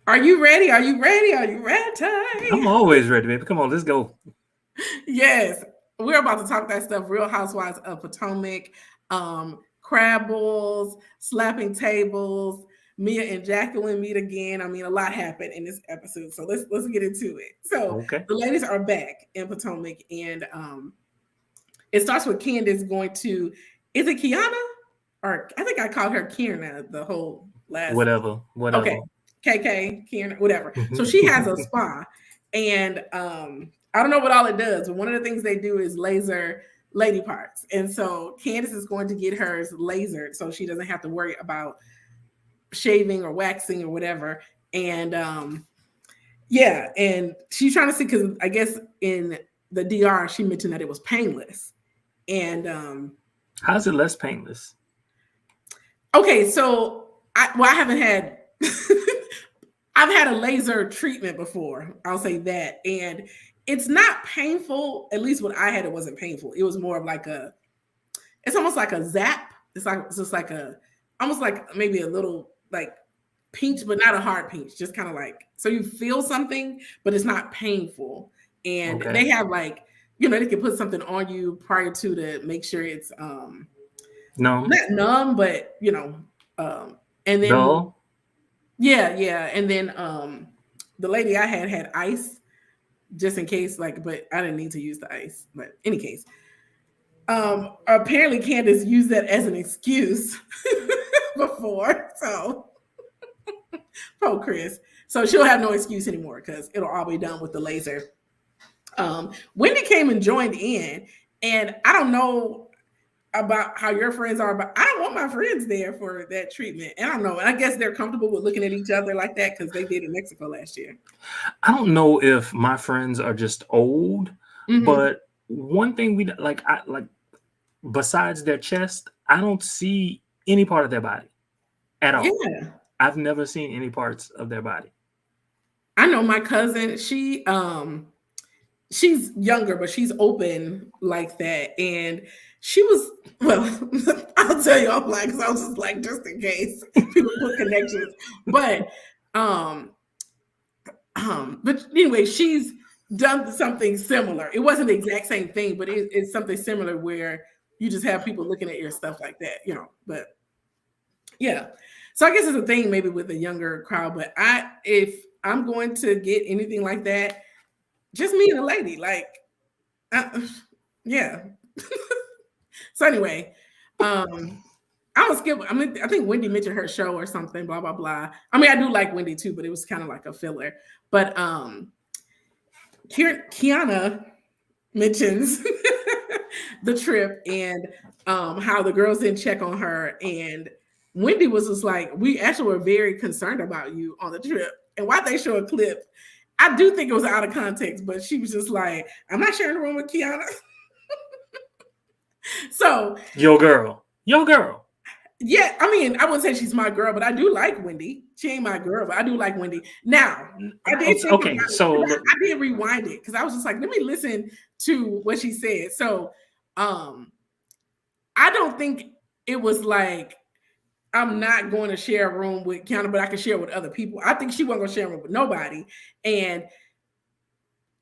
Are you ready? Are you ready? Are you I'm ready? always ready, baby. Come on, let's go. Yes, we're about to talk that stuff. Real Housewives of Potomac, Crabbles, slapping tables. Mia and Jacqueline meet again. I mean, a lot happened in this episode, so let's get into it. So Okay. the ladies are back in Potomac, and it starts with Candace going to, is it Kiana? Or I think I called her Kierna the whole last. Whatever, Okay, whatever. KK, Kierna, whatever. So she has a spa, and I don't know what all it does, but one of the things they do is laser lady parts. And so Candace is going to get hers lasered so she doesn't have to worry about shaving or waxing or whatever. And yeah, and she's trying to see because I guess in the DR she mentioned that it was painless. And How's it less painless? okay, so I haven't had I've had a laser treatment before. I'll say that. And it's not painful. At least when I had it wasn't painful. It was more of like it's almost like a zap. It's just like a almost like maybe a little like pinch, but not a hard pinch. Just kind of like so you feel something, but it's not painful. And Okay. they have like, they can put something on you prior to make sure it's No. not numb, but and then Dull. yeah, yeah. And then the lady I had ice just in case, like, but I didn't need to use the ice. But any case, apparently Candace used that as an excuse before. So poor Chris. So she'll have no excuse anymore because it'll all be done with the laser. Wendy came and joined in, and I don't know about how your friends are, but I don't want my friends there for that treatment. And I don't know. I guess they're comfortable with looking at each other like that because they did in Mexico last year. I don't know if my friends are just old, Mm-hmm. but one thing we like, I like besides their chest, I don't see any part of their body at all. Yeah. I've never seen any parts of their body. I know my cousin, she's younger, but she's open like that. And she was, well, I'll tell you offline because I was just like, just in case people put connections. But um, but anyway, she's done something similar. It wasn't the exact same thing, but it's something similar where you just have people looking at your stuff like that. But yeah. So I guess it's a thing maybe with a younger crowd, but if I'm going to get anything like that, just me and a lady, like, uh, yeah. So anyway, I was skip. I mean, I think Wendy mentioned her show or something. Blah blah blah. I mean, I do like Wendy too, but it was kind of like a filler. But Kiana mentions the trip and how the girls didn't check on her, and Wendy was just like, "We actually were very concerned about you on the trip." And why they show a clip, I do think it was out of context, but she was just like, "I'm not sharing the room with Kiana." So Yo, girl. Yo, girl. yeah, I mean, I wouldn't say she's my girl, but I do like Wendy. She ain't my girl, but I do like Wendy. Now, I did think Okay, about it, so and look, I did rewind it because I was just like, let me listen to what she said. So, um, I don't think it was like I'm not going to share a room with Kiana, but I can share with other people. I think she wasn't going to share a room with nobody, and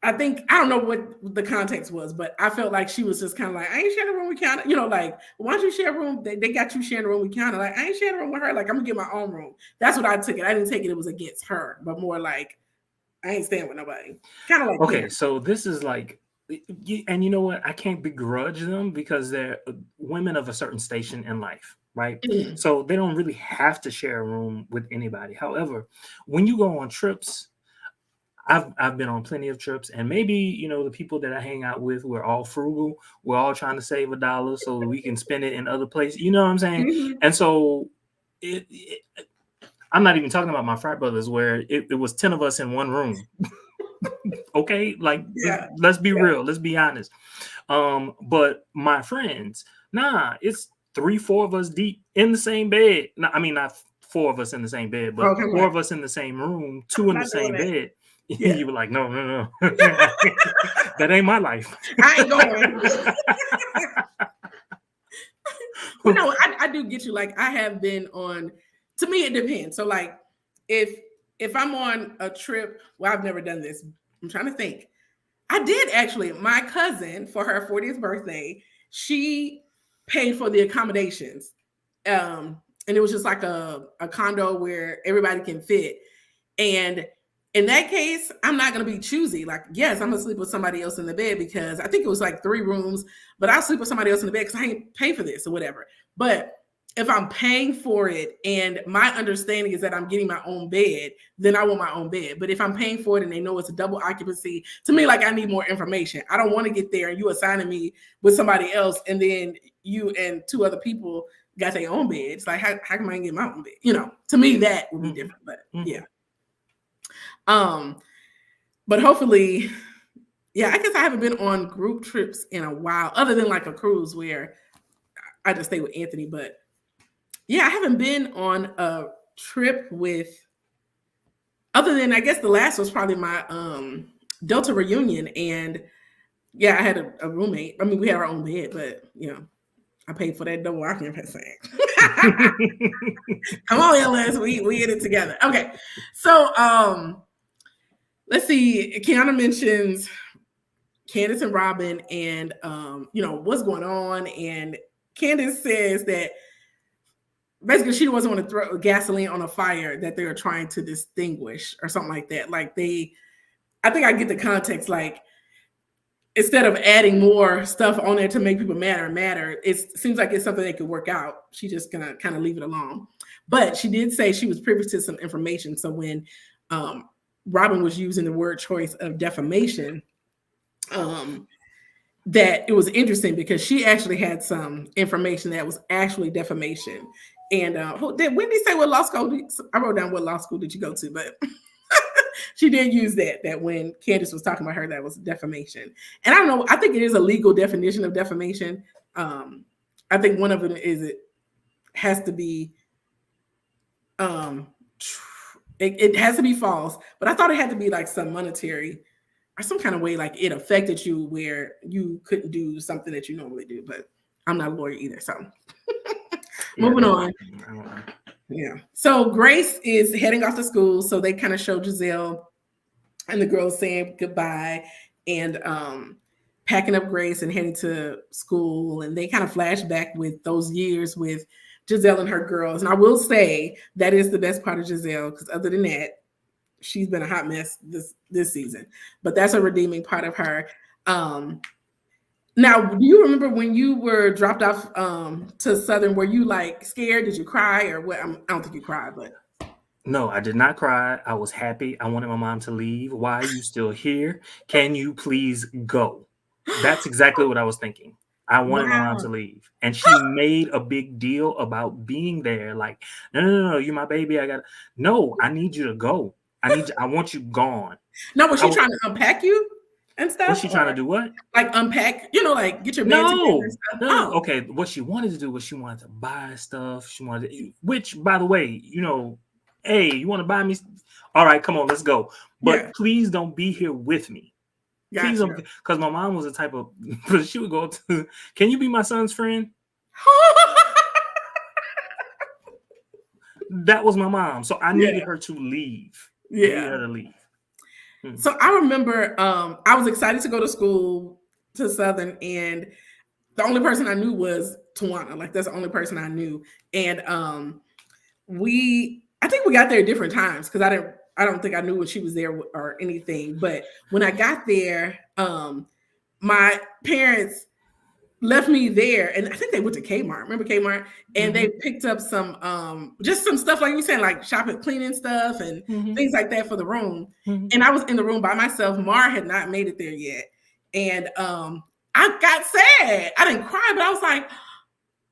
I think I don't know what the context was, but I felt like she was just kind of like, I ain't sharing a room with Kiana. Like, why don't you share a room? They got you sharing a room with Kiana. Like, I ain't sharing a room with her. Like, I'm gonna get my own room. That's what I took it. I didn't take it was against her, but more like I ain't staying with nobody. Kind of like okay, Karen. so this is like, and you know what? I can't begrudge them because they're women of a certain station in life, right? Mm. So they don't really have to share a room with anybody. However, when you go on trips, I've been on plenty of trips, and maybe the people that I hang out with, we're all frugal. We're all trying to save a dollar so that we can spend it in other places. You know what I'm saying? Mm-hmm. And so I'm not even talking about my frat brothers where it was 10 of us in one room. Okay, like Yeah. let's be Yeah. real, let's be honest. But my friends, nah, it's 3 4 of us deep in the same bed. No, I mean, not 4 of us in the same bed, but Okay. I'm 4 like, of us in the same room, 2 in I'm the not doing same that. bed. Yeah. You were like, no, no, no. That ain't my life. I ain't going. But no, I do get you. Like I have been on. To me, it depends. So like, if if I'm on a trip, well, I've never done this. I'm trying to think. I did actually. My cousin, for her 40th birthday, she paid for the accommodations. And it was just like a condo where everybody can fit. And in that case, I'm not going to be choosy. Like, yes, I'm going to sleep with somebody else in the bed because I think it was like 3 rooms, but I'll sleep with somebody else in the bed because I ain't pay for this or whatever. But if I'm paying for it and my understanding is that I'm getting my own bed, then I want my own bed. But if I'm paying for it and they know it's a double occupancy, to me, like I need more information. I don't want to get there and you assigning me with somebody else and then you and 2 other people got their own bed. It's like, how can I get my own bed? You know, to me, that would be different. But yeah. But hopefully, yeah, I guess I haven't been on group trips in a while, other than like a cruise where I just stay with Anthony. But yeah, I haven't been on a trip with, other than I guess the last was probably my Delta reunion. And yeah, I had a roommate. I mean, we had our own bed, but you know, I paid for that double occupancy. Come on, LS, we get it together. Okay, so let's see. Kiana mentions Candace and Robin, and you know what's going on. And Candace says that basically she doesn't want to throw gasoline on a fire that they're trying to distinguish or something like that. Like I think I get the context. Like instead of adding more stuff on there to make people madder, it seems like it's something they could work out. She's just gonna kind of leave it alone. But she did say she was privy to some information. So when Robin was using the word choice of defamation, that it was interesting because she actually had some information that was actually defamation. And did Wendy say what law school? I wrote down what law school did you go to, but she did use that when Candace was talking about her, that was defamation. And I don't know, I think it is a legal definition of defamation. I think one of it is it has to be, it has to be false, but I thought it had to be like some monetary or some kind of way, like it affected you where you couldn't do something that you normally do. But I'm not a lawyer either, so moving on. Yeah. So Grace is heading off to school. So they kind of show Giselle and the girls saying goodbye and packing up Grace and heading to school. And they kind of flash back with those years with Giselle and her girls. And I will say that is the best part of Giselle, because other than that, she's been a hot mess this season. But that's a redeeming part of her. Now, do you remember when you were dropped off to Southern? Were you like scared? Did you cry or what? I don't think you cried, but no, I did not cry. I was happy. I wanted my mom to leave. Why are you still here? Can you please go? That's exactly what I was thinking. I wanted my mom to leave, and she made a big deal about being there. Like, no, you're my baby. No, I need you to go. I want you gone. No, was she trying to unpack you and stuff? Was she trying to do what? Like unpack, like get your bed together and stuff? No. Okay, what she wanted to do was she wanted to buy stuff. She wanted to, which, by the way, hey, you want to buy me? All right, come on, let's go. But please don't be here with me. Gotcha. Please don't, because my mom was the type of, she would go to, can you be my son's friend? That was my mom. So I needed her to leave. Yeah. I needed her to leave. So I remember I was excited to go to school to Southern, and the only person I knew was Tawana. Like that's the only person I knew. And I think we got there at different times because I don't think I knew when she was there or anything. But when I got there, my parents left me there, and I think they went to Kmart. Remember Kmart? And they picked up some just some stuff like you said, like shopping, cleaning stuff and things like that for the room. And I was in the room by myself. Mar had not made it there yet. And I got sad. I didn't cry, but I was like,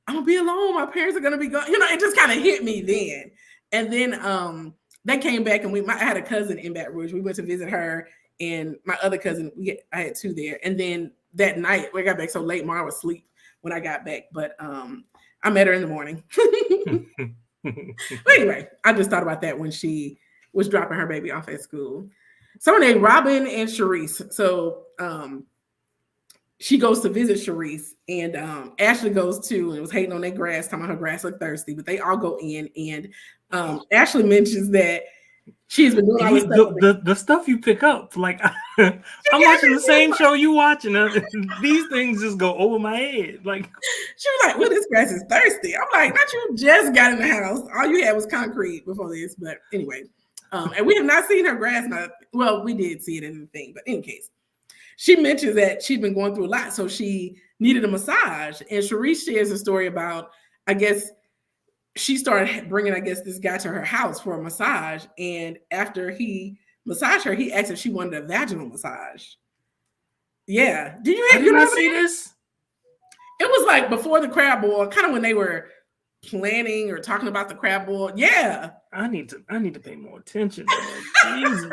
I'm gonna be alone. My parents are gonna be gone. It just kind of hit me then. And then they came back, and I had a cousin in Baton Rouge. We went to visit her, and my other cousin, I had 2 there. And then that night, we got back so late, Mara was asleep when I got back. But I met her in the morning. But anyway, I just thought about that when she was dropping her baby off at school. Someone named Robin and Sharice. So she goes to visit Sharice, and Ashley goes too, and was hating on their grass, talking about her grass looked thirsty. But they all go in, and Ashley mentions that She's been doing all this stuff. The stuff you pick up, like I'm watching the same show you watching, these things just go over my head. Like she was like, "Well, this grass is thirsty." I'm like, "Not you just got in the house. All you had was concrete before this." But anyway, and we have not seen her grass. Well, we did see it in the thing, but in any case, she mentions that she'd been going through a lot, so she needed a massage. And Sharice shares a story about, I guess, she started bringing, I guess, this guy to her house for a massage. And after he massaged her, he asked if she wanted a vaginal massage. Yeah. Did you have you see this? It was like before the crab boil, kind of when they were planning or talking about the crab boil. Yeah. I need to pay more attention. Jesus.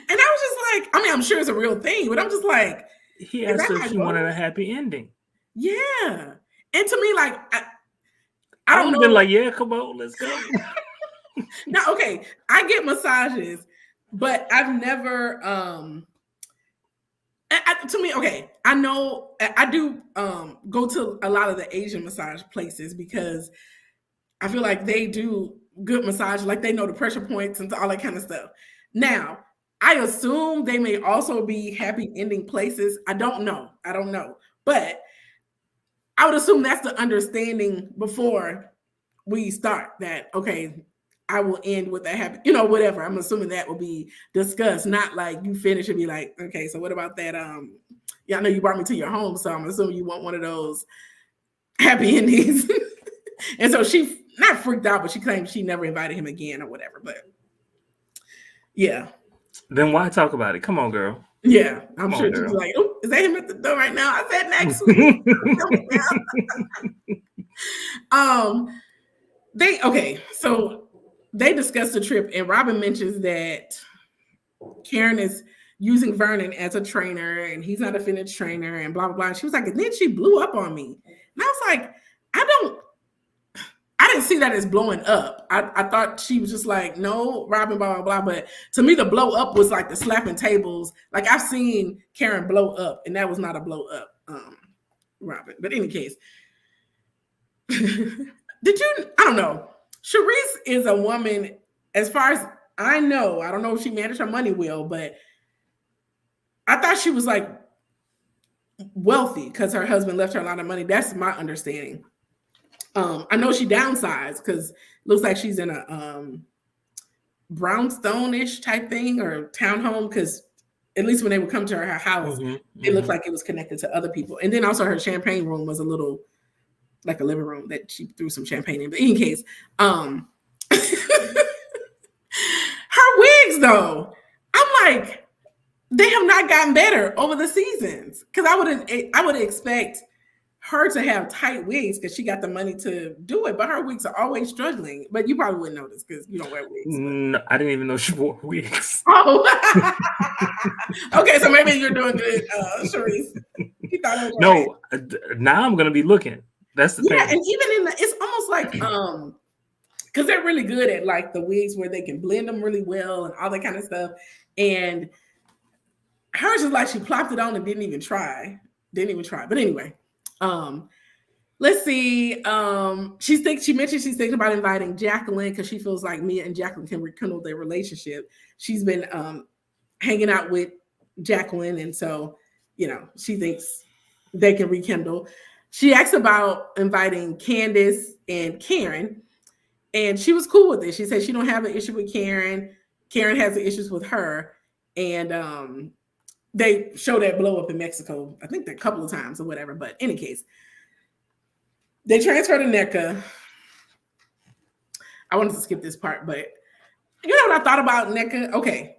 And I was just like, I mean, I'm sure it's a real thing, but I'm just like, he asked her if she wanted a happy ending. Yeah. And to me, like, I don't know. Been like, yeah, come on, let's go. Now, okay, I get massages, but I've never to me, okay, I know I do go to a lot of the Asian massage places because I feel like they do good massage, like they know the pressure points and all that kind of stuff. Now, I assume they may also be happy ending places. I don't know, but I would assume that's the understanding before we start, that, okay, I will end with a happy, whatever. I'm assuming that will be discussed, not like you finish and be like, okay, so what about that? Yeah, I know you brought me to your home, so I'm assuming you want one of those happy endings. And so she not freaked out, but she claimed she never invited him again or whatever. But yeah. Then why talk about it? Come on, girl. Yeah, I'm sure she's like, oh, is that him at the door right now? I said next week. So they discussed the trip, and Robin mentions that Karen is using Vernon as a trainer, and he's not a fitness trainer, and blah blah blah. And she was like, and then she blew up on me, and I was like, I didn't see that as blowing up. I thought she was just like, no, Robin, blah, blah, blah. But to me, the blow up was like the slapping tables. Like I've seen Karen blow up, and that was not a blow up, Robin. But in any case, I don't know. Sharice is a woman, as far as I know, I don't know if she managed her money well, but I thought she was like wealthy because her husband left her a lot of money. That's my understanding. I know she downsized because it looks like she's in a brownstone-ish type thing or townhome, because at least when they would come to her house, it looked like it was connected to other people. And then also her champagne room was a little like a living room that she threw some champagne in. But in any case, her wigs though, I'm like, they have not gotten better over the seasons, because I would expect her to have tight wigs because she got the money to do it, but her wigs are always struggling. But you probably wouldn't notice because you don't wear wigs. No, I didn't even know she wore wigs. Oh, okay. So maybe you're doing good, Sharice. No, now I'm gonna be looking. That's the thing. Yeah, and even it's almost like because they're really good at like the wigs where they can blend them really well and all that kind of stuff. And hers is like she plopped it on and didn't even try. But anyway. Let's see. She mentioned she's thinking about inviting Jacqueline because she feels like Mia and Jacqueline can rekindle their relationship. She's been hanging out with Jacqueline, and so she thinks they can rekindle. She asked about inviting Candace and Karen, and she was cool with it. She said she don't have an issue with Karen. Karen has the issues with her, and they show that blow up in Mexico, I think a couple of times or whatever. But in any case, they transfer to NECA. I wanted to skip this part, but you know what I thought about NECA? Okay.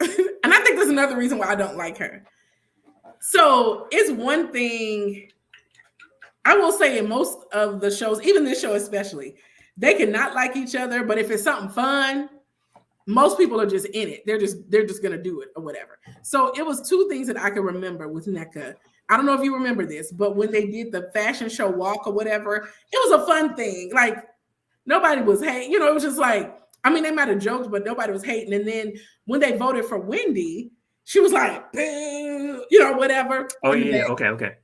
And I think there's another reason why I don't like her. So it's one thing, I will say in most of the shows, even this show especially, they cannot like each other, but if it's something fun, most people are just in it. They're just gonna do it or whatever. So it was two things that I can remember with NECA. I don't know if you remember this, but when they did the fashion show walk or whatever, it was a fun thing. Like nobody was hating, it was just like, I mean, they might have joked, but nobody was hating. And then when they voted for Wendy, she was like, boo, whatever. Oh yeah, okay.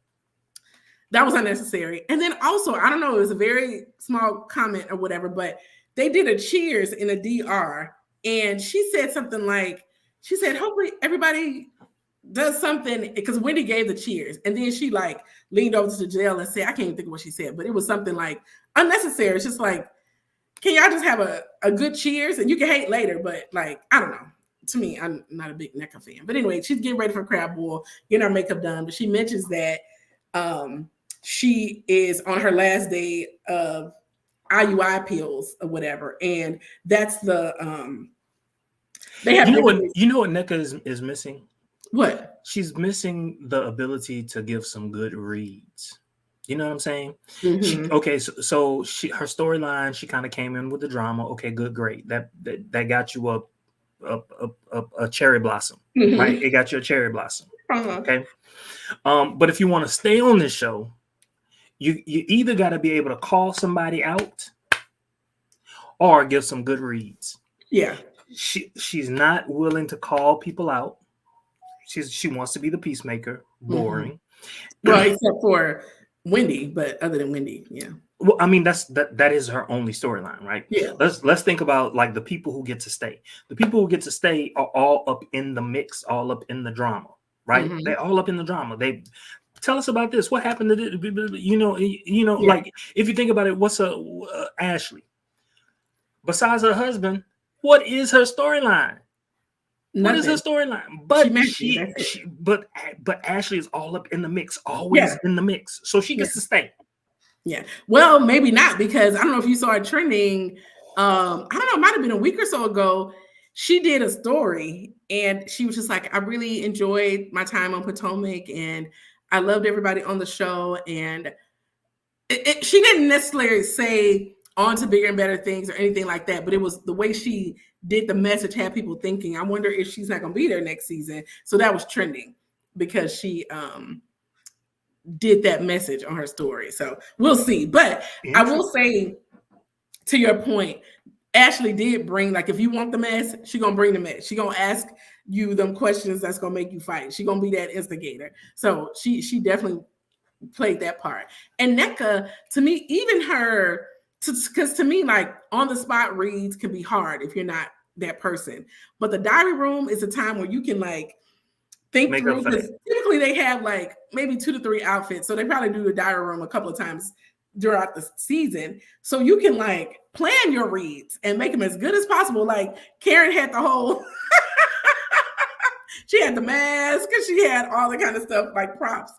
That was unnecessary. And then also, I don't know, it was a very small comment or whatever, but they did a cheers in a DR And she said something like, she said, hopefully everybody does something, because Wendy gave the cheers. And then she like leaned over to Janelle and said, I can't even think of what she said, but it was something like unnecessary. It's just like, can y'all just have a good cheers? And you can hate later, but like, I don't know. To me, I'm not a big NECA fan. But anyway, she's getting ready for Crab Bowl, getting her makeup done. But she mentions that she is on her last day of IUI pills or whatever. And that's the they have you know what NECA is missing? What? She's missing the ability to give some good reads. You know what I'm saying? Mm-hmm. So her storyline, she kind of came in with the drama. Okay, good, great. That got you a cherry blossom, Mm-hmm. right? It got you a cherry blossom. Uh-huh. Okay. But if you want to stay on this show, you either got to be able to call somebody out or give some good reads. Yeah. She's not willing to call people out. She wants to be the peacemaker. Boring. Mm-hmm. Well, except for Wendy, but other than Wendy, yeah. Well, I mean, that is her only storyline, right? Yeah. Let's think about like the people who get to stay. The people who get to stay are all up in the mix, all up in the drama, right? Mm-hmm. They're all up in the drama. They tell us about this. What happened to it? Yeah. Like if you think about it, what's Ashley? Besides her husband, what is her storyline? What is her storyline? But but Ashley is all up in the mix, always in the mix, so she gets to stay. Yeah. Well, maybe not, because I don't know if you saw it trending. I don't know, it might have been a week or so ago. She did a story and she was just like, I really enjoyed my time on Potomac and I loved everybody on the show. And she didn't necessarily say on to bigger and better things or anything like that, but it was the way she did the message had people thinking, I wonder if she's not going to be there next season. So that was trending because she did that message on her story. So we'll see. But I will say, to your point, Ashley did bring, like, if you want the mess, she's going to bring the mess. She's going to ask you them questions that's going to make you fight. She's going to be that instigator. So she definitely played that part. And NECA, to me, even her, because to me, like, on the spot reads can be hard if you're not that person. But the diary room is a time where you can, like, think through, because typically they have like maybe 2 to 3 outfits. So they probably do the diary room a couple of times throughout the season. So you can like plan your reads and make them as good as possible. Like Karen had the whole, she had the mask and she had all the kind of stuff like props.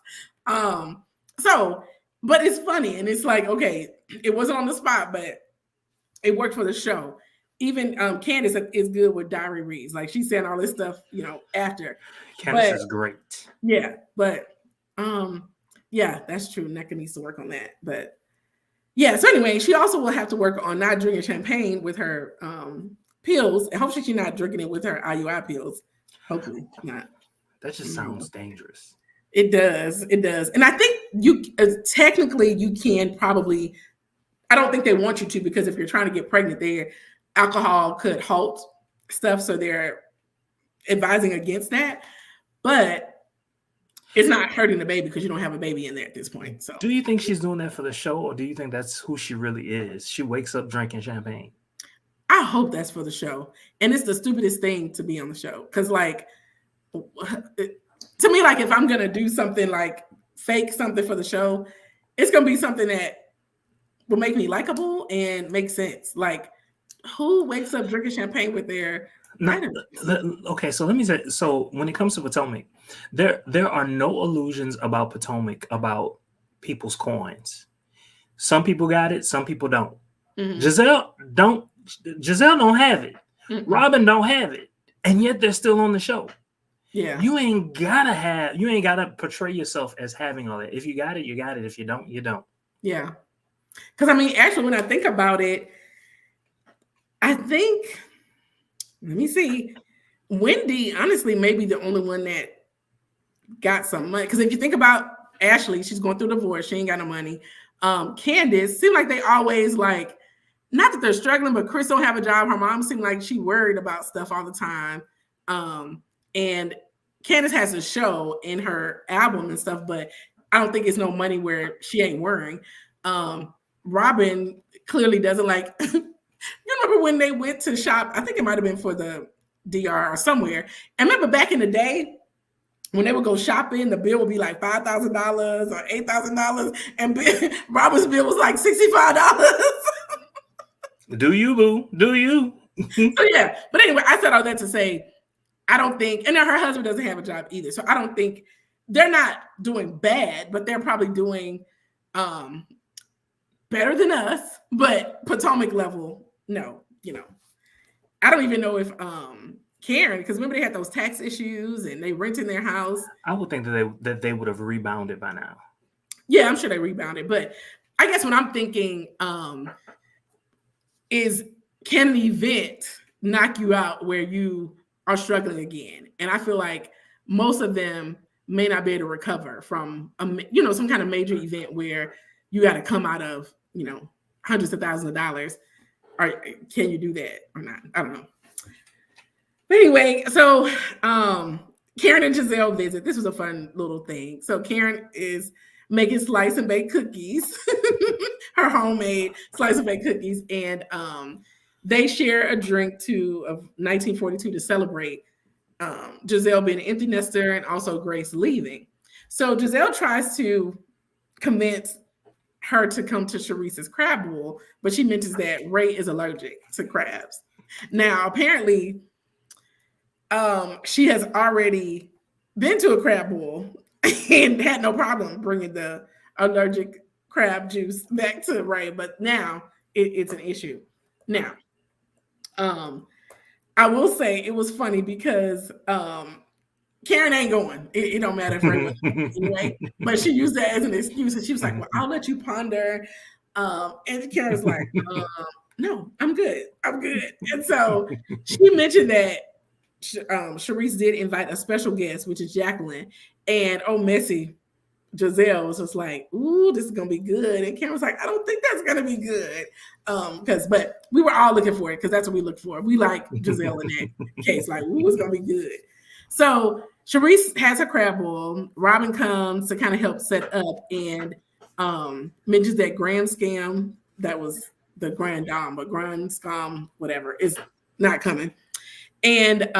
So, but it's funny. And it's like, okay, it wasn't on the spot, but it worked for the show. Even Candace is good with diary reads. Like she's saying all this stuff, after. Candace is great. Yeah, but yeah, that's true. NECA needs to work on that. But yeah, so anyway, she also will have to work on not drinking champagne with her pills. And hopefully she's not drinking it with her IUI pills. Hopefully not. That just sounds dangerous. It does. It does. And I think you technically you can probably, I don't think they want you to, because if you're trying to get pregnant, their alcohol could halt stuff. So they're advising against that. But it's not hurting the baby because you don't have a baby in there at this point. So, do you think she's doing that for the show, or do you think that's who she really is? She wakes up drinking champagne. I hope that's for the show. And it's the stupidest thing to be on the show. Because, like, to me, like, if I'm going to do something like fake something for the show, it's going to be something that will make me likable and make sense. Like, who wakes up drinking champagne with their... Okay, so let me say, so when it comes to Potomac, there are no illusions about Potomac about people's coins. Some people got it, some people don't. Mm-hmm. Giselle don't have it. Mm-hmm. Robin don't have it, and yet they're still on the show. Yeah, you ain't gotta portray yourself as having all that. If you got it, you got it. If you don't, you don't. Yeah, because I mean, actually, when I think about it, I think. Let me see. Wendy, honestly, may be the only one that got some money. Because if you think about Ashley, she's going through divorce. She ain't got no money. Candace, seemed like they always like, not that they're struggling, but Chris don't have a job. Her mom seemed like she worried about stuff all the time. And Candace has a show in her album and stuff, but I don't think it's no money where she ain't worrying. Robin clearly doesn't like You remember when they went to shop? I think it might have been for the DR or somewhere. And remember back in the day when they would go shopping, the bill would be like $5,000 or $8,000, and Robert's bill was like $65. Do you, boo? Do you? So yeah, but anyway, I said all that to say, I don't think, and her husband doesn't have a job either, so I don't think they're not doing bad, but they're probably doing better than us, but Potomac level, no, I don't even know if Karen, because remember they had those tax issues and they rented their house. I would think that they would have rebounded by now. Yeah, I'm sure they rebounded, but I guess what I'm thinking is, can an event knock you out where you are struggling again? And I feel like most of them may not be able to recover from some kind of major event where you got to come out of hundreds of thousands of dollars. Or can you do that or not? I don't know. But anyway, so Karen and Giselle visit. This was a fun little thing. So Karen is making slice and bake cookies, her homemade slice and bake cookies, and they share a drink of 1942 to celebrate Giselle being an empty nester and also Grace leaving. So Giselle tries to convince her to come to Sharice's crab boil, but she mentions that Ray is allergic to crabs. Now, apparently, she has already been to a crab boil and had no problem bringing the allergic crab juice back to Ray, but now it's an issue. Now, I will say it was funny because Karen ain't going. It don't matter if Ray went anyway, but she used that as an excuse, and she was like, "Well, I'll let you ponder." And Karen's like, "No, I'm good. I'm good." And so she mentioned that Sharice did invite a special guest, which is Jacqueline, and messy Giselle was just like, "Ooh, this is gonna be good." And Karen was like, "I don't think that's gonna be good," but we were all looking for it because that's what we look for. We like Giselle in that case, like, "Ooh, it's gonna be good." So Sharice has her crab boil. Robin comes to kind of help set up and mentions that grand scam that was the grand dame, but grand scam, whatever, is not coming. And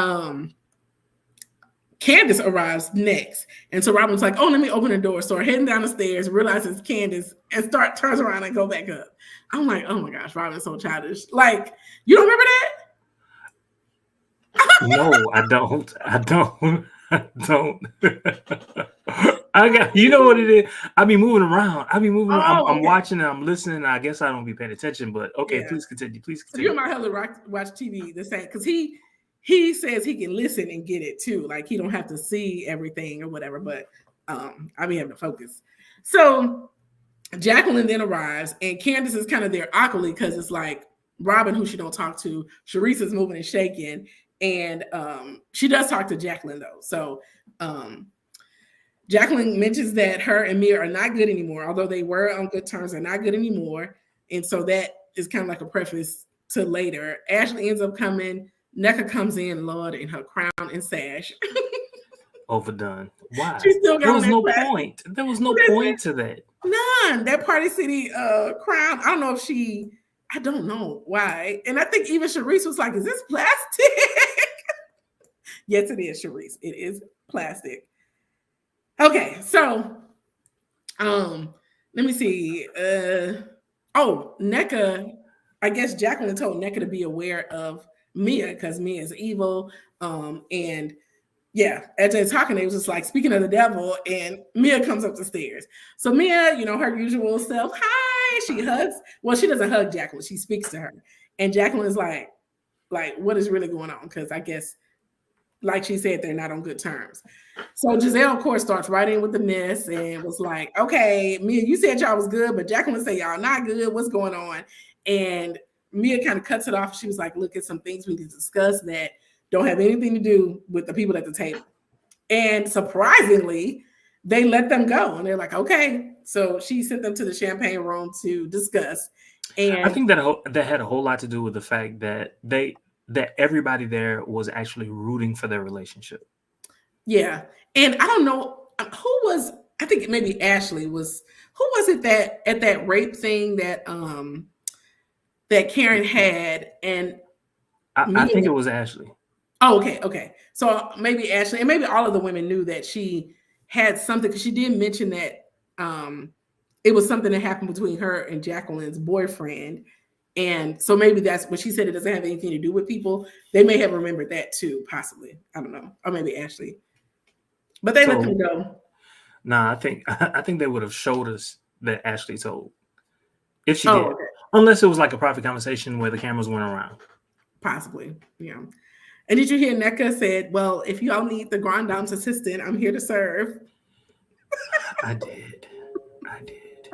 Candace arrives next. And so Robin's like, "Oh, let me open the door." So heading down the stairs, realizes Candace, and turns around and go back up. I'm like, oh my gosh, Robin's so childish. Like, you don't remember that? No, I don't. I got, you know what it is? I be moving around. I'm watching and I'm listening. I guess I don't be paying attention, but okay, yeah. Please continue. So you might have to watch TV the same, because he says he can listen and get it too. Like, he don't have to see everything or whatever, but I be having to focus. So Jacqueline then arrives, and Candace is kind of there awkwardly because it's like Robin, who she don't talk to. Sharice is moving and shaking. And she does talk to Jacqueline, though. So Jacqueline mentions that her and Mia are not good anymore. Although they were on good terms, they're not good anymore. And so that is kind of like a preface to later. Ashley ends up coming. Nneka comes in, Lord, in her crown and sash. Overdone. Why? She still got there was no point. There was no point to that. None. That Party City crown. I don't know why. And I think even Sharice was like, "Is this plastic?" Yes, it is, Sharice. It is plastic. Okay, so let me see. Nneka, I guess Jacqueline told Nneka to be aware of Mia because Mia is evil. And yeah, as they're talking, they was just like, speaking of the devil, and Mia comes up the stairs. So Mia, her usual self, hi, she hugs. Well, she doesn't hug Jacqueline. She speaks to her. And Jacqueline is like, what is really going on? Because I guess, like she said, they're not on good terms. So Giselle, of course, starts right in with the mess and was like, "Okay, Mia, you said y'all was good, but Jacqueline said y'all not good. What's going on?" And Mia kind of cuts it off. She was like, "Look, at some things we need to discuss that don't have anything to do with the people at the table." And surprisingly, they let them go. And they're like, "Okay." So she sent them to the champagne room to discuss. And I think that had a whole lot to do with the fact that that everybody there was actually rooting for their relationship. Yeah. And I don't know who was, I think maybe Ashley was, who was it that at that rape thing that that Karen had, and I Mia. think it was Ashley. Oh, okay, okay. So maybe Ashley, and maybe all of the women knew that she had something because she did mention that um, it was something that happened between her and Jacqueline's boyfriend. And so maybe that's when she said it doesn't have anything to do with people. They may have remembered that too, possibly. I don't know. Or maybe Ashley. But they let them So know. nah, I think they would have showed us that Ashley told if she Oh, did, okay. unless it was like a private conversation where the cameras went around. Possibly. Yeah. And did you hear NECA said, well, if y'all need the Grand Dame's assistant, I'm here to serve. I did. I did.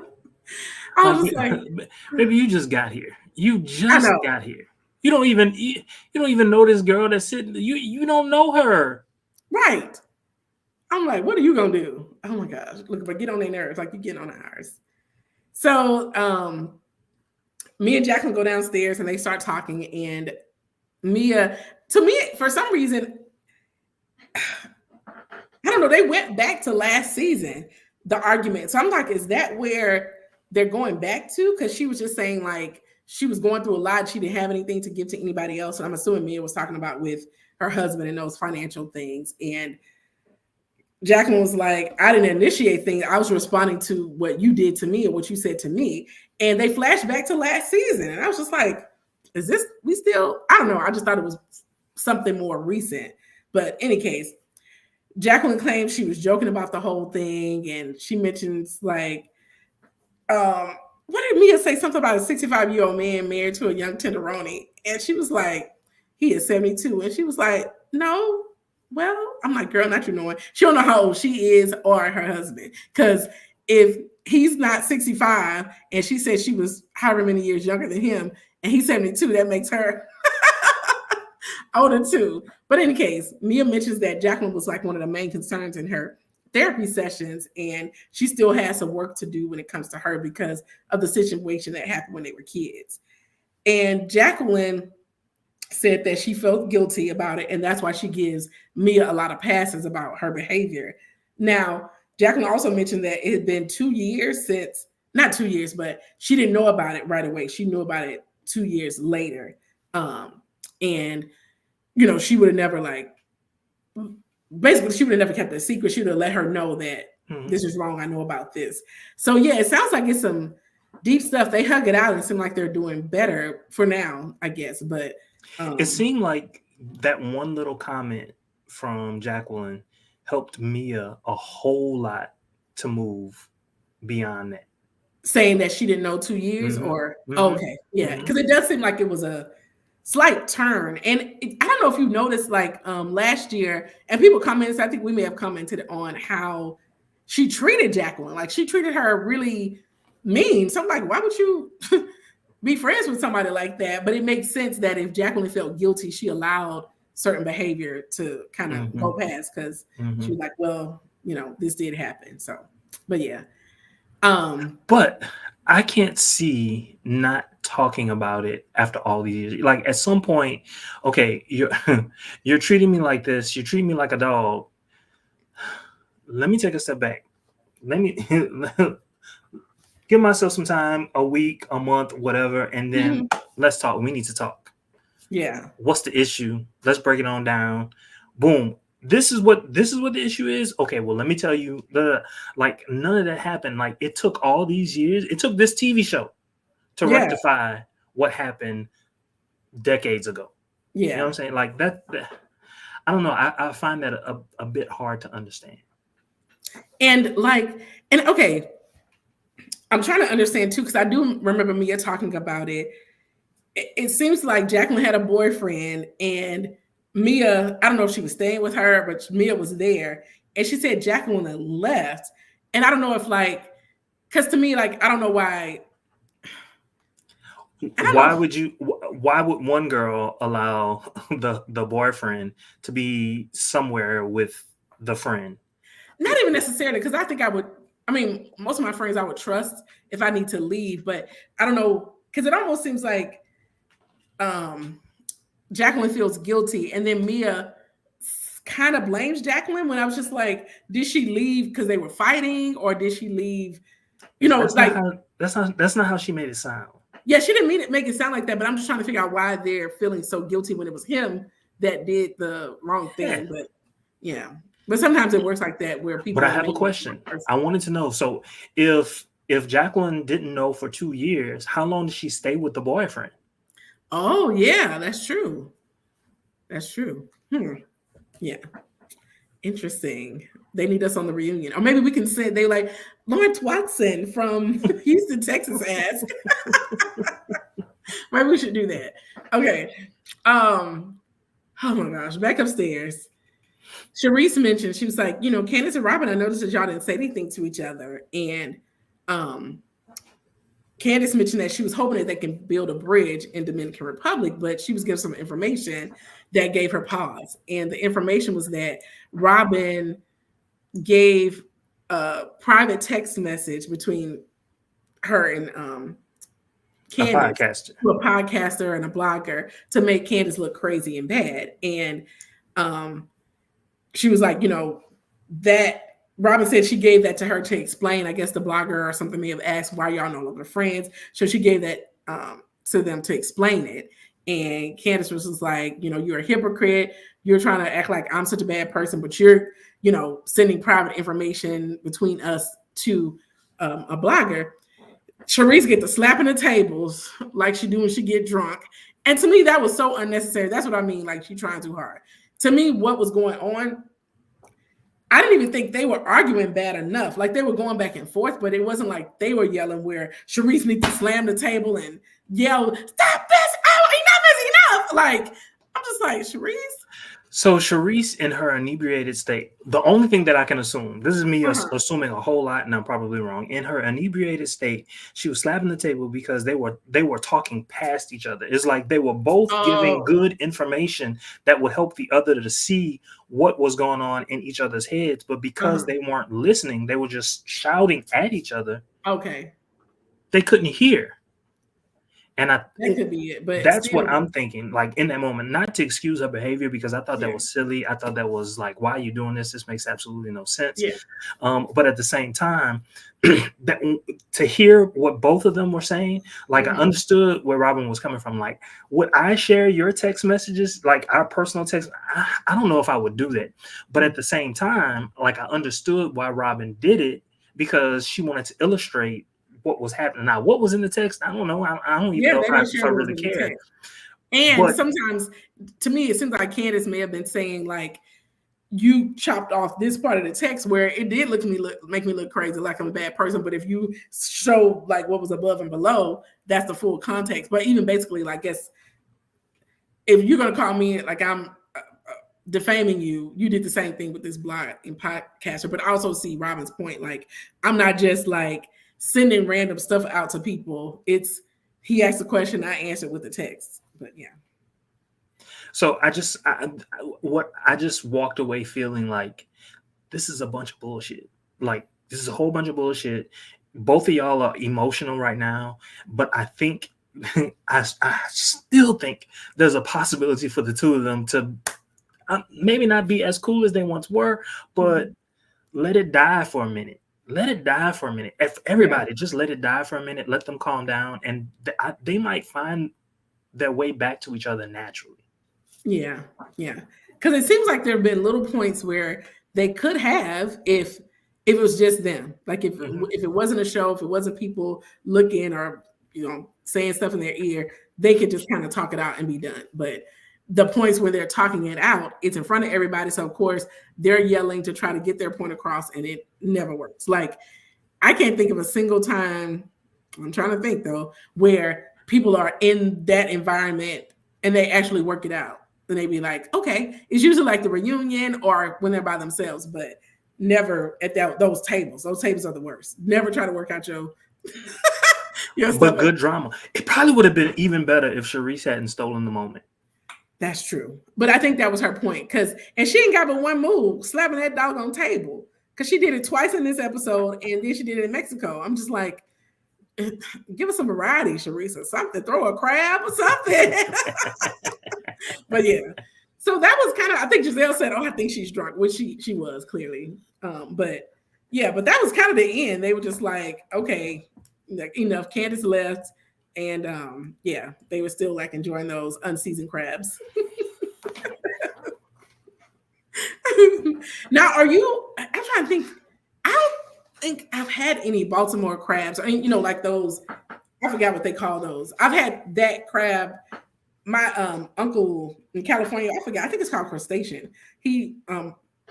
I Like, was just like, baby, you just got here. You I just know. got here. You don't even know this girl that's sitting. You don't know her. Right. I'm like, what are you gonna do? Oh my gosh. Look, but get on their nerves, like you get on ours. So me and Jacqueline go downstairs and they start talking, and Mia, to me, for some reason, I don't know, they went back to last season, the argument. So I'm like, is that where they're going back to? Because she was just saying like she was going through a lot. She didn't have anything to give to anybody else. And I'm assuming Mia was talking about with her husband and those financial things. And Jacqueline was like, I didn't initiate things. I was responding to what you did to me and what you said to me. And they flashed back to last season. And I was just like, is this, we still, I don't know. I just thought it was something more recent. But any case, Jacqueline claims she was joking about the whole thing. And she mentions like, what did Mia say? Something about a 65-year-old man married to a young tenderoni. And she was like, he is 72. And she was like, no, well, I'm like, girl, not you knowing. She don't know how old she is or her husband. Because if he's not 65 and she said she was however many years younger than him and he's 72, that makes her older too. But in any case, Mia mentions that Jacqueline was like one of the main concerns in her therapy sessions, and she still has some work to do when it comes to her because of the situation that happened when they were kids. And Jacqueline said that she felt guilty about it, and that's why she gives Mia a lot of passes about her behavior. Now, Jacqueline also mentioned that it had been 2 years since, not 2 years, but she didn't know about it right away. She knew about it 2 years later. And, you know, she would have never like, basically, she would have never kept it a secret. She would have let her know that this is wrong. I know about this. So, yeah, it sounds like it's some deep stuff. They hug it out and seem like they're doing better for now, I guess. But it seemed like that one little comment from Jacqueline helped Mia a whole lot to move beyond that. Saying that she didn't know 2 years or, okay, yeah. Because it does seem like it was a slight turn. And I don't know if you noticed, like last year, and people commented, I think we may have commented on how she treated Jacqueline. Like she treated her really mean. So I'm like, why would you be friends with somebody like that? But it makes sense that if Jacqueline felt guilty, she allowed certain behavior to kind of go past because she was like, well, you know, this did happen. So, but yeah. But I can't see not talking about it after all these years. Like at some point, okay, you're treating me like this. You're treating me like a dog. Let me take a step back. Let me give myself some time, a week, a month, whatever, and then let's talk. We need to talk. Yeah. What's the issue? Let's break it on down. Boom. This is what the issue is. Okay, well, let me tell you, like none of that happened. Like it took all these years. It took this TV show to rectify what happened decades ago. Yeah. You know what I'm saying? Like that I don't know. I find that a bit hard to understand. And okay, I'm trying to understand too, because I do remember Mia talking about it. It seems like Jacqueline had a boyfriend and Mia, I don't know if she was staying with her, but Mia was there. And she said Jacqueline had left. And I don't know if because to me, I don't know why. Why would one girl allow the boyfriend to be somewhere with the friend? Not even necessarily, because I think most of my friends I would trust if I need to leave, but I don't know, because it almost seems like Jacqueline feels guilty, and then Mia kind of blames Jacqueline when I was just like, did she leave because they were fighting, or did she leave? You know, that's not how she made it sound. Yeah, she didn't mean it make it sound like that, but I'm just trying to figure out why they're feeling so guilty when it was him that did the wrong Yeah. thing. But yeah, but sometimes it works like that where But people I are have a named question. I wanted to know. So if Jacqueline didn't know for 2 years, how long did she stay with the boyfriend? Oh yeah, that's true. That's true. Yeah, interesting. They need us on the reunion, or maybe we can say they like Lawrence Watson from Houston, Texas. Asked. Maybe we should do that. Okay. Oh my gosh, back upstairs. Sharice mentioned, she was like, Candace and Robin, I noticed that y'all didn't say anything to each other. And um, Candace mentioned that she was hoping that they can build a bridge in Dominican Republic, but she was given some information that gave her pause. And the information was that Robin gave a private text message between her and Candace to a podcaster and a blogger to make Candace look crazy and bad. And she was like, that Robin said she gave that to her to explain. I guess the blogger or something may have asked why y'all no longer friends. So she gave that to them to explain it. And Candace was just like, you're a hypocrite. You're trying to act like I'm such a bad person, but you're, sending private information between us to a blogger. Sharice get to slapping the tables like she do when she get drunk. And to me, that was so unnecessary. That's what I mean. Like, she trying too hard. To me, what was going on, I didn't even think they were arguing bad enough. Like, they were going back and forth, but it wasn't like they were yelling where Sharice needs to slam the table and yell, "Stop this! Oh, enough is enough!" Like, I'm just like, Sharice. So Sharice, in her inebriated state, the only thing that I can assume, this is me assuming a whole lot, and I'm probably wrong. In her inebriated state, she was slapping the table because they were talking past each other. It's like they were both giving good information that would help the other to see what was going on in each other's heads. But because they weren't listening, they were just shouting at each other. Okay. They couldn't hear. And that could be it, but that's what I'm thinking, like in that moment, not to excuse her behavior, because I thought that was silly. I thought that was like, why are you doing this? This makes absolutely no sense. Yeah. But at the same time, that, to hear what both of them were saying, like I understood where Robin was coming from. Like, would I share your text messages, like our personal text? I don't know if I would do that. But at the same time, like I understood why Robin did it, because she wanted to illustrate what was happening. Now, what was in the text, I don't know. I don't even know if I really care. And sometimes, to me, it seems like Candace may have been saying, like, you chopped off this part of the text where it did make me look crazy, like I'm a bad person. But if you show like what was above and below, that's the full context. But even basically, like, guess if you're gonna call me like I'm defaming you, you did the same thing with this blog and podcaster. But I also see Robin's point. Like, I'm not just like sending random stuff out to people. It's he asked a question, I answered with the text. But yeah. So I just walked away feeling like this is a bunch of bullshit. Like, this is a whole bunch of bullshit. Both of y'all are emotional right now, but I think I still think there's a possibility for the two of them to maybe not be as cool as they once were, but let it die for a minute. Let it die for a minute. If everybody just let it die for a minute, let them calm down, and they might find their way back to each other naturally. Yeah. Because it seems like there have been little points where they could have if it was just them. Like if it wasn't a show, if it wasn't people looking or saying stuff in their ear, they could just kind of talk it out and be done. But the points where they're talking it out, it's in front of everybody. So of course they're yelling to try to get their point across, and it never works. Like, I can't think of a single time, I'm trying to think though, where people are in that environment and they actually work it out. And they be like, okay, it's usually like the reunion or when they're by themselves, but never at those tables. Those tables are the worst. Never try to work out your but good drama. It probably would have been even better if Sharice hadn't stolen the moment. That's true. But I think that was her point. And she ain't got but one move, slapping that doggone table. Because she did it twice in this episode, and then she did it in Mexico. I'm just like, give us some variety, Sharice, or something. Throw a crab or something. But yeah. So that was kind of, I think Giselle said, I think she's drunk, which she was clearly. But that was kind of the end. They were just like, okay, enough. Candace left. And yeah, they were still like enjoying those unseasoned crabs. Now, are you? I'm trying to think. I don't think I've had any Baltimore crabs. I mean, like those. I forgot what they call those. I've had that crab. My uncle in California, I forgot. I think it's called crustacean. He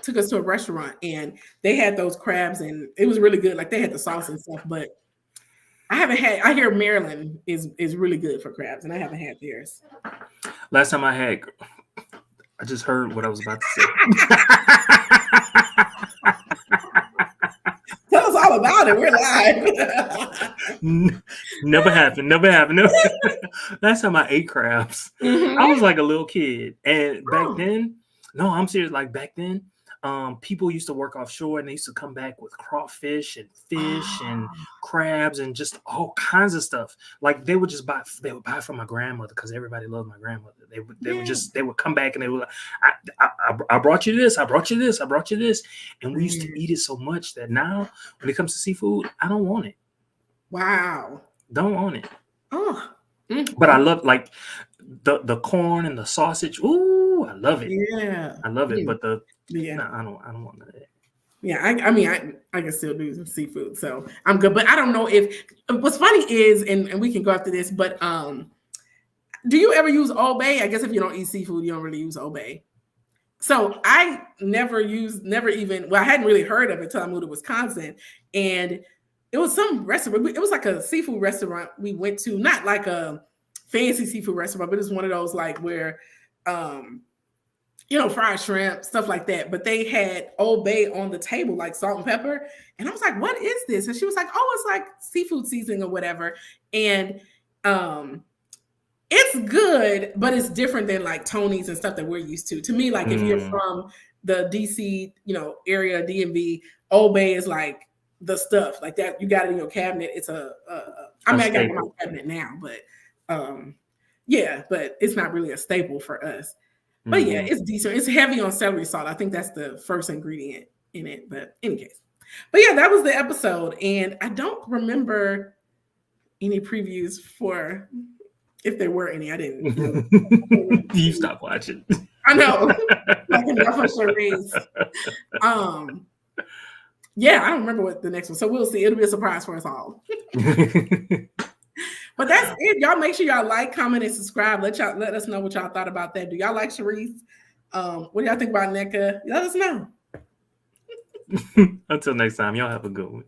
took us to a restaurant and they had those crabs and it was really good. Like they had the sauce and stuff, but I haven't had. I hear Maryland is really good for crabs, and I haven't had theirs. Last time I had, I just heard what I was about to say. Tell us all about it. We're live. Never happened. Last time I ate crabs, I was like a little kid, and back then, no, I'm serious. Like back then, people used to work offshore and they used to come back with crawfish and fish and crabs and just all kinds of stuff. Like they would buy from my grandmother because everybody loved my grandmother. They would come back and they would, I brought you this, I brought you this, I brought you this. And we used to eat it so much that now when it comes to seafood, I don't want it. Wow. Don't want it. Oh. But I love like the corn and the sausage. Ooh, I love it. Yeah. I love it. But I don't want none of that. Yeah, I mean, I can still do some seafood, so I'm good. But I don't know if what's funny is, and we can go after this, but do you ever use Old Bay? I guess if you don't eat seafood, you don't really use Old Bay. So I never even, I hadn't really heard of it until I moved to Wisconsin. And it was some restaurant. It was like a seafood restaurant we went to, not like a fancy seafood restaurant, but it's one of those like where, fried shrimp, stuff like that. But they had Old Bay on the table, like salt and pepper. And I was like, what is this? And she was like, oh, it's like seafood seasoning or whatever. And it's good, but it's different than like Tony's and stuff that we're used to. To me, like if you're from the DC, area, DMV, Old Bay is like the stuff like that. You got it in your cabinet. It's I got it in my cabinet now, but yeah, but it's not really a staple for us. But yeah, it's decent. It's heavy on celery salt. I think that's the first ingredient in it. But in any case, but yeah, that was the episode, and I don't remember any previews for. If there were any, I didn't. You stopped watching. I know. Like enough of Charisse. Yeah, I don't remember what the next one. So we'll see. It'll be a surprise for us all. But that's it. Y'all make sure y'all like, comment, and subscribe. Let us know what y'all thought about that. Do y'all like Charisse? What do y'all think about NECA? Let us know. Until next time, y'all have a good one.